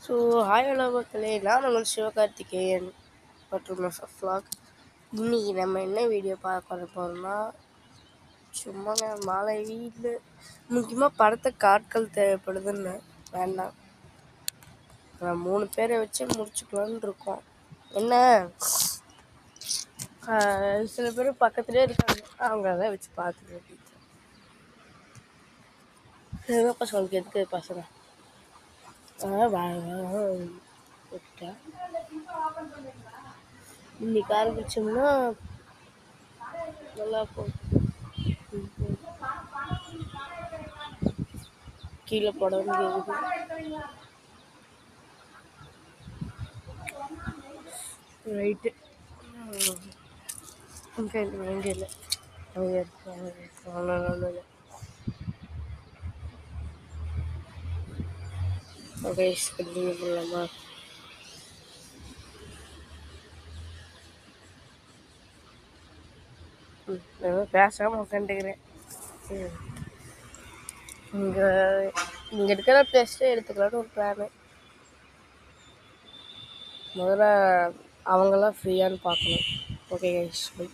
So hi hello மக்களே, நான் உங்கள் சிவகார்த்திகேயன் மற்றும் vlog. இன்னைக்கு நம்ம என்ன வீடியோ பார்க்க போகிறோம்னா, சும்மாங்க மாலை வீட்டில் முக்கியமாக படத்துக்கு ஆட்கள் தேவைப்படுதுன்னு வேண்டாம், நான் 3 பேரை வச்சு முடிச்சுக்கலான்னு இருக்கோம். என்ன சில பேர் பக்கத்துலேயே இருக்காங்க, அவங்கள வச்சு பார்த்துட்டு பசங்களுக்கு எதுக்கு பசங்க இன்னைக்கு ஆரம்பிச்சோம்னா நல்லா போகும். கீழே படம் கேக்குது. ரைட்டு இங்கே இல்லை அங்கே இருக்காங்க. ஓகே, கண்டினியூ பண்ணலாமா? பேசாமல் உட்காந்துக்கிறேன். இங்கே இருக்கிற பிளேஸ்ல எடுத்துக்கலான்னு ஒரு பிளானு. முதல்ல அவங்களாம் ஃப்ரீயான்னு பார்க்கணும். Okay guys, by.